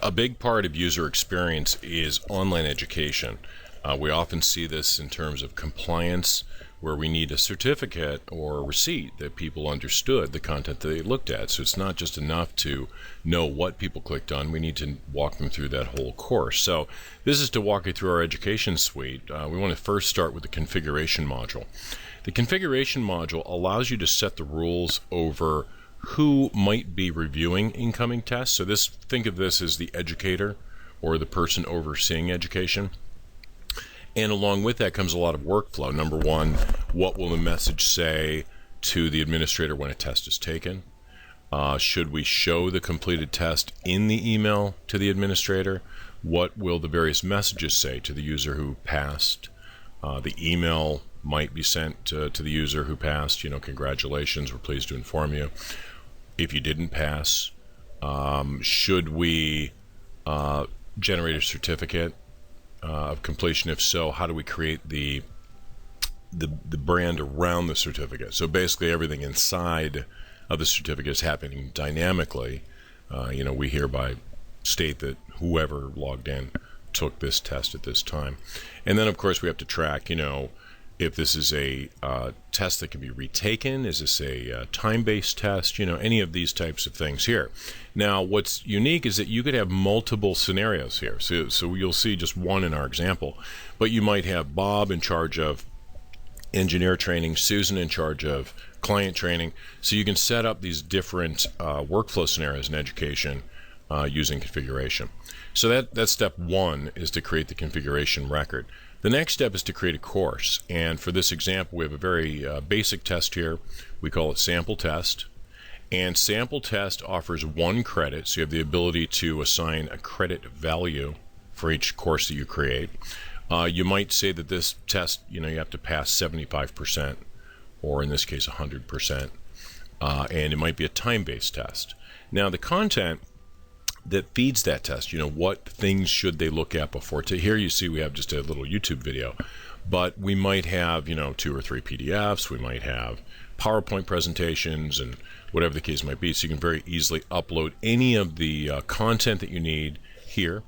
A big part of user experience is online education. We often see this in terms of compliance, where we need a certificate or a receipt that people understood the content that they looked at. So it's not just enough to know what people clicked on. We need to walk them through that whole course. So this is to walk you through our education suite. We want to first start with the configuration module. The configuration module allows you to set the rules over who might be reviewing incoming tests. So think of this as the educator or the person overseeing education. And along with that comes a lot of workflow. Number one, what will the message say to the administrator when a test is taken? Should we show the completed test in the email to the administrator? What will the various messages say to the user who passed? The email might be sent to the user who passed, congratulations, we're pleased to inform you. If you didn't pass, should we generate a certificate of completion? If so, how do we create the brand around the certificate? So basically everything inside of the certificate is happening dynamically. We hereby state that whoever logged in took this test at this time. And then of course we have to track, if this is a test that can be retaken, is this a time-based test, any of these types of things here. Now, what's unique is that you could have multiple scenarios here. So you'll see just one in our example, but you might have Bob in charge of engineer training, Susan in charge of client training. So you can set up these different workflow scenarios in education using configuration. So that's step one, is to create the configuration record. The next step is to create a course, and for this example we have a very basic test here. We call it sample test, and sample test offers 1 credit, so you have the ability to assign a credit value for each course that you create. You might say that this test, you have to pass 75%, or in this case 100%, and it might be a time-based test. Now the content that feeds that test, what things should they look at before? Here you see we have just a little YouTube video, but we might have, 2 or 3 PDFs, we might have PowerPoint presentations, and whatever the case might be. So you can very easily upload any of the content that you need here,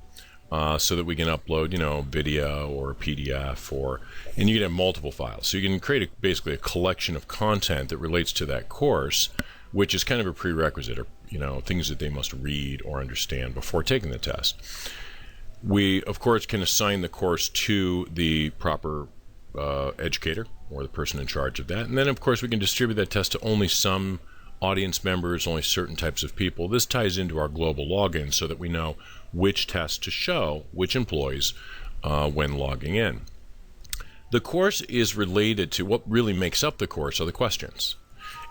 so that we can upload, video or a PDF, and you can have multiple files. So you can create basically a collection of content that relates to that course, which is kind of a prerequisite, or things that they must read or understand before taking the test. We, of course, can assign the course to the proper educator or the person in charge of that. And then, of course, we can distribute that test to only some audience members, only certain types of people. This ties into our global login so that we know which tests to show which employees when logging in. The course is related to what really makes up the course are the questions.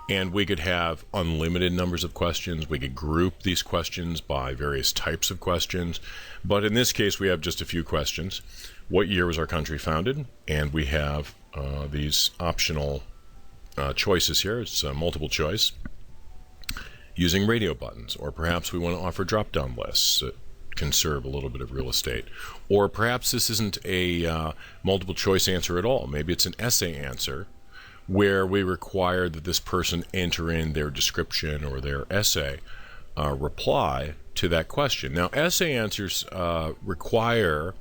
And we could have unlimited numbers of questions. We could group these questions by various types of questions. But in this case, we have just a few questions. What year was our country founded? And we have these optional choices here. It's multiple choice using radio buttons. Or perhaps we want to offer drop-down lists that can serve a little bit of real estate. Or perhaps this isn't a multiple choice answer at all. Maybe it's an essay answer, where we require that this person enter in their description or their essay reply to that question. Now, essay answers require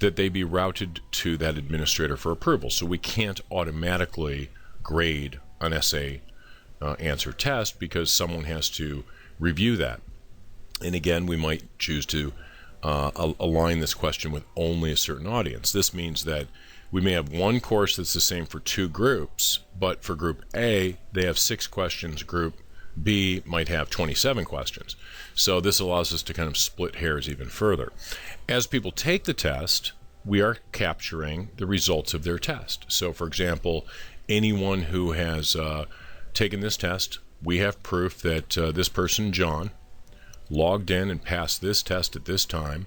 that they be routed to that administrator for approval, so we can't automatically grade an essay answer test because someone has to review that. And again, we might choose to align this question with only a certain audience. This means that we may have one course that's the same for 2 groups, but for group A, they have 6 questions. Group B might have 27 questions. So this allows us to kind of split hairs even further. As people take the test, we are capturing the results of their test. So for example, anyone who has taken this test, we have proof that this person, John, logged in and passed this test at this time,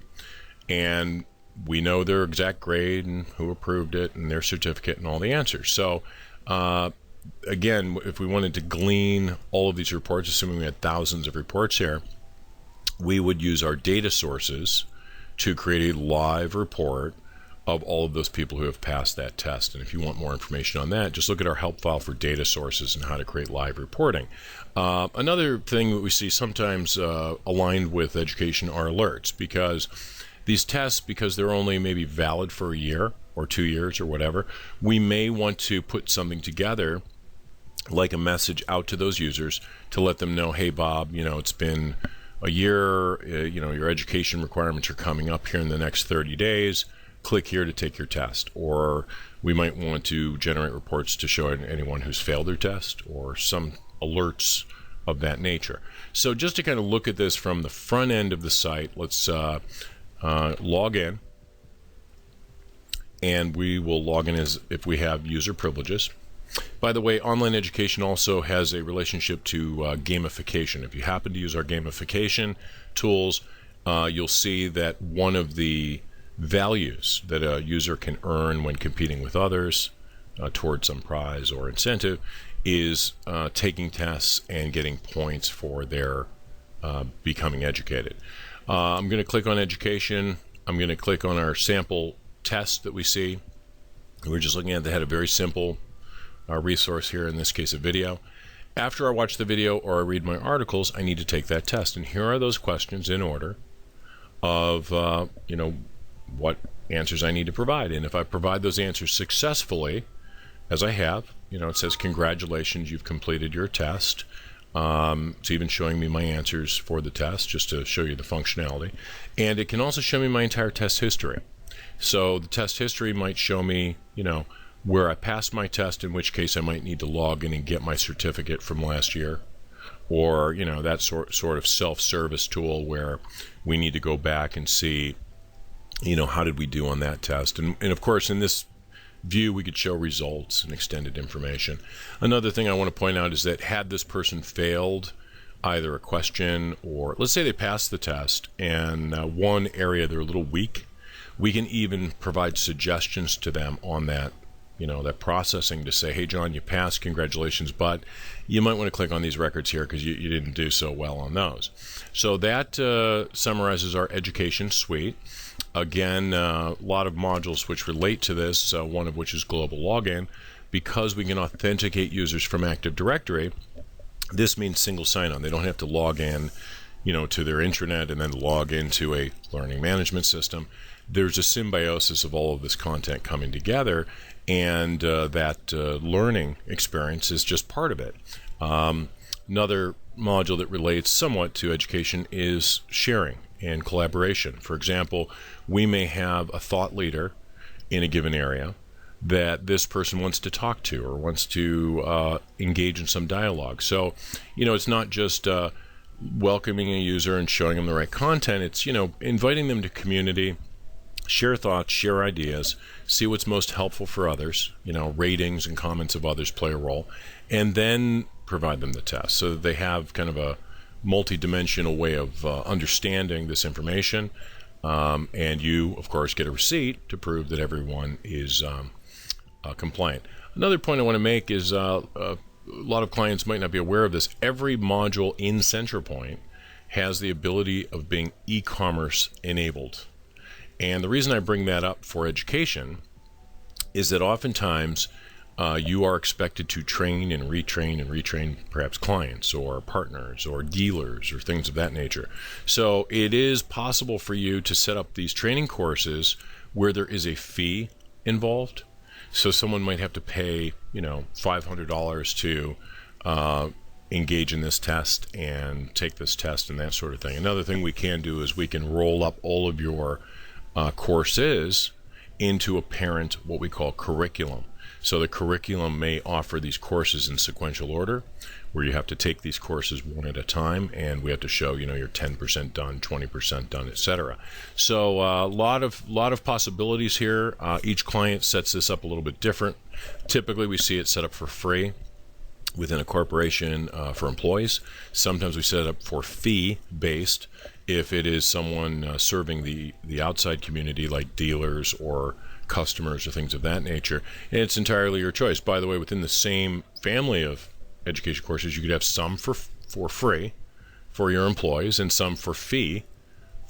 and we know their exact grade and who approved it and their certificate and all the answers. So again, if we wanted to glean all of these reports, assuming we had thousands of reports here, we would use our data sources to create a live report of all of those people who have passed that test. And if you want more information on that, just look at our help file for data sources and how to create live reporting. Another thing that we see sometimes aligned with education are alerts, because these tests, because they're only maybe valid for a year or 2 years or whatever, we may want to put something together like a message out to those users to let them know, hey, Bob, it's been a year, your education requirements are coming up here in the next 30 days. Click here to take your test. Or we might want to generate reports to show anyone who's failed their test, or some alerts of that nature. So just to kind of look at this from the front end of the site, let's log in. And we will log in as if we have user privileges. By the way, online education also has a relationship to gamification. If you happen to use our gamification tools, you'll see that one of the values that a user can earn when competing with others towards some prize or incentive is taking tests and getting points for their becoming educated. I'm going to click on education. I'm going to click on our sample test that we see. We're just looking at that had a very simple resource here, in this case a video. After I watch the video or I read my articles, I need to take that test. And here are those questions in order of what answers I need to provide. And if I provide those answers successfully, as I have, it says congratulations, you've completed your test. It's even showing me my answers for the test, just to show you the functionality. And it can also show me my entire test history. So the test history might show me, where I passed my test, in which case I might need to log in and get my certificate from last year. Or, that sort of self-service tool where we need to go back and see, how did we do on that test? And of course, in this view, we could show results and extended information. Another thing I want to point out is that had this person failed either a question, or let's say they passed the test and one area they're a little weak, we can even provide suggestions to them on that, that processing to say, hey, John, you passed, congratulations, but you might want to click on these records here because you didn't do so well on those. So that summarizes our education suite. Again, a lot of modules which relate to this, one of which is global login. Because we can authenticate users from Active Directory, this means single sign-on. They don't have to log in, to their intranet and then log into a learning management system. There's a symbiosis of all of this content coming together, and that learning experience is just part of it. Another module that relates somewhat to education is sharing and collaboration. For example, we may have a thought leader in a given area that this person wants to talk to or wants to engage in some dialogue. So, it's not just welcoming a user and showing them the right content. It's, inviting them to community, share thoughts, share ideas, see what's most helpful for others. Ratings and comments of others play a role, and then provide them the test so that they have kind of a multi-dimensional way of understanding this information. And you, of course, get a receipt to prove that everyone is compliant. Another point I want to make is a lot of clients might not be aware of this. Every module in Centralpoint has the ability of being e-commerce enabled. And the reason I bring that up for education is that oftentimes you are expected to train and retrain perhaps clients or partners or dealers or things of that nature. So it is possible for you to set up these training courses where there is a fee involved. So someone might have to pay, $500 to engage in this test and take this test and that sort of thing. Another thing we can do is we can roll up all of your courses into a parent, what we call curriculum. So the curriculum may offer these courses in sequential order, where you have to take these courses one at a time, and we have to show, you're 10% done, 20% done, etc. So a lot of possibilities here. Each client sets this up a little bit different. Typically, we see it set up for free within a corporation for employees. Sometimes we set it up for fee-based if it is someone serving the outside community, like dealers or customers or things of that nature. And it's entirely your choice. By the way, within the same family of education courses, you could have some for free for your employees and some for fee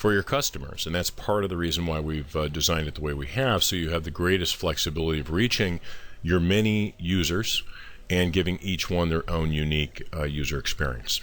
for your customers. And that's part of the reason why we've designed it the way we have, so you have the greatest flexibility of reaching your many users and giving each one their own unique user experience.